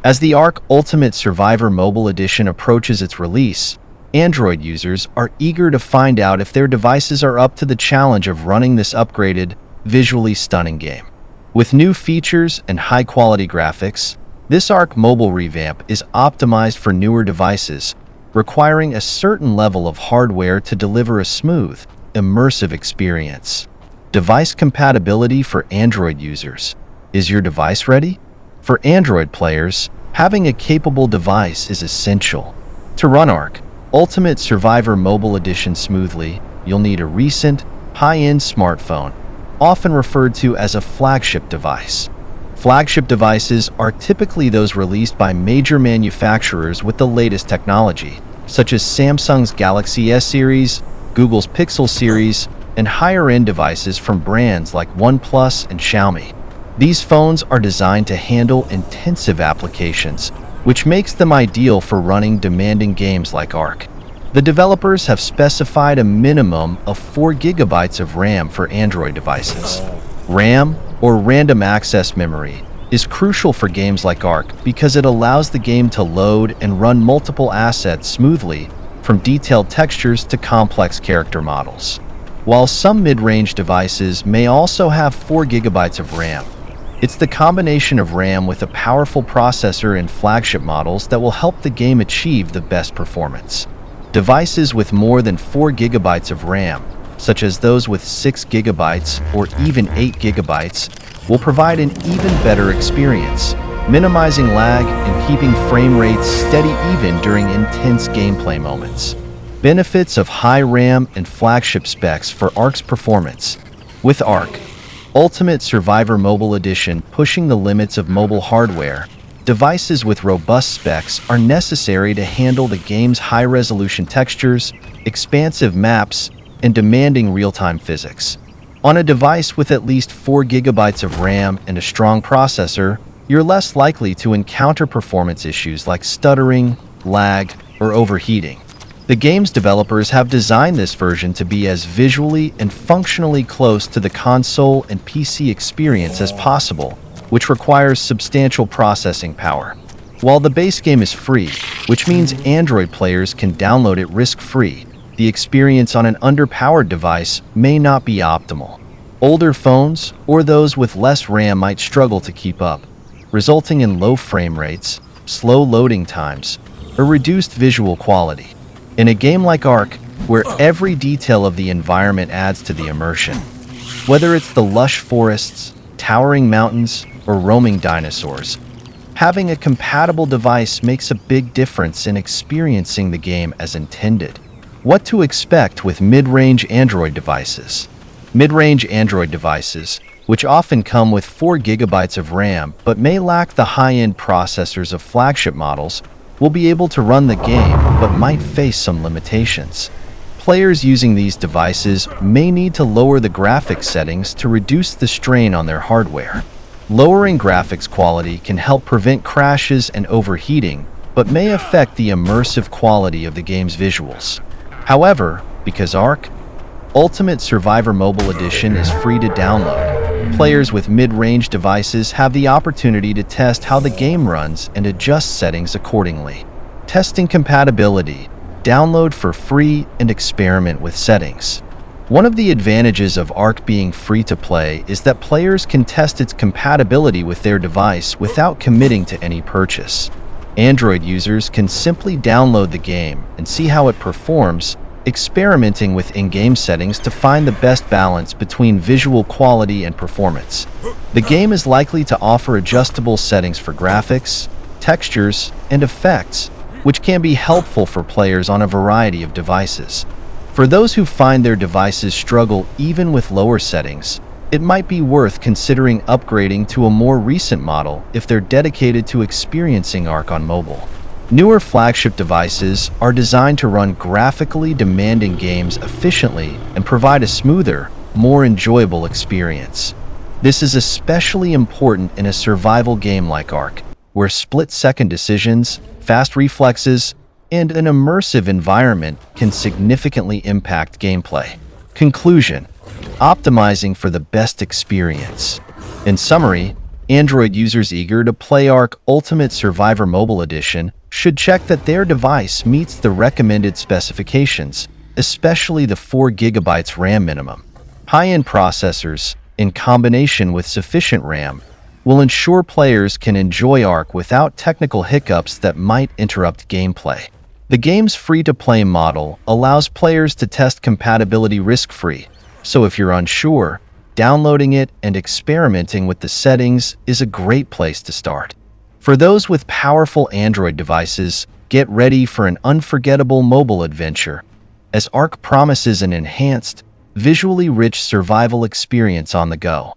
As the ARK Ultimate Survivor Mobile Edition approaches its release, Android users are eager to find out if their devices are up to the challenge of running this upgraded, visually stunning game. With new features and high-quality graphics, this ARK Mobile revamp is optimized for newer devices, requiring a certain level of hardware to deliver a smooth, immersive experience. Device compatibility for Android users. Is your device ready? For Android players, having a capable device is essential. To run ARK Ultimate Survivor Mobile Edition smoothly, you'll need a recent, high-end smartphone, often referred to as a flagship device. Flagship devices are typically those released by major manufacturers with the latest technology, such as Samsung's Galaxy S series, Google's Pixel series, and higher-end devices from brands like OnePlus and Xiaomi. These phones are designed to handle intensive applications, which makes them ideal for running demanding games like ARK. The developers have specified a minimum of 4 GB of RAM for Android devices. RAM, or Random Access Memory, is crucial for games like ARK because it allows the game to load and run multiple assets smoothly, from detailed textures to complex character models. While some mid-range devices may also have 4 GB of RAM, it's the combination of RAM with a powerful processor in flagship models that will help the game achieve the best performance. Devices with more than 4 GB of RAM, such as those with 6 GB or even 8 GB, will provide an even better experience, minimizing lag and keeping frame rates steady even during intense gameplay moments. Benefits of high RAM and flagship specs for ARK's performance. With ARK Ultimate Survivor Mobile Edition pushing the limits of mobile hardware, devices with robust specs are necessary to handle the game's high-resolution textures, expansive maps, and demanding real-time physics. On a device with at least 4 GB of RAM and a strong processor, you're less likely to encounter performance issues like stuttering, lag, or overheating. The game's developers have designed this version to be as visually and functionally close to the console and PC experience as possible, which requires substantial processing power. While the base game is free, which means Android players can download it risk-free, the experience on an underpowered device may not be optimal. Older phones or those with less RAM might struggle to keep up, resulting in low frame rates, slow loading times, or reduced visual quality. In a game like ARK, where every detail of the environment adds to the immersion, whether it's the lush forests, towering mountains, or roaming dinosaurs, having a compatible device makes a big difference in experiencing the game as intended. What to expect with mid-range Android devices? Mid-range Android devices, which often come with 4 GB of RAM but may lack the high-end processors of flagship models, will be able to run the game but might face some limitations. Players using these devices may need to lower the graphics settings to reduce the strain on their hardware. Lowering graphics quality can help prevent crashes and overheating, but may affect the immersive quality of the game's visuals. However, because ARK Ultimate Survivor Mobile Edition is free to download, players with mid-range devices have the opportunity to test how the game runs and adjust settings accordingly. Testing compatibility. Download for free and experiment with settings. One of the advantages of ARK being free to play is that players can test its compatibility with their device without committing to any purchase. Android users can simply download the game and see how it performs, experimenting with in-game settings to find the best balance between visual quality and performance. The game is likely to offer adjustable settings for graphics, textures, and effects, which can be helpful for players on a variety of devices. For those who find their devices struggle even with lower settings, it might be worth considering upgrading to a more recent model if they're dedicated to experiencing ARK on mobile. Newer flagship devices are designed to run graphically demanding games efficiently and provide a smoother, more enjoyable experience. This is especially important in a survival game like ARK, where split-second decisions, fast reflexes, and an immersive environment can significantly impact gameplay. Conclusion: optimizing for the best experience. In summary, Android users eager to play ARK Ultimate Survivor Mobile Edition should check that their device meets the recommended specifications, especially the 4 GB RAM minimum. High-end processors, in combination with sufficient RAM, will ensure players can enjoy ARK without technical hiccups that might interrupt gameplay. The game's free-to-play model allows players to test compatibility risk-free, so if you're unsure, downloading it and experimenting with the settings is a great place to start. For those with powerful Android devices, get ready for an unforgettable mobile adventure, as ARK promises an enhanced, visually rich survival experience on the go.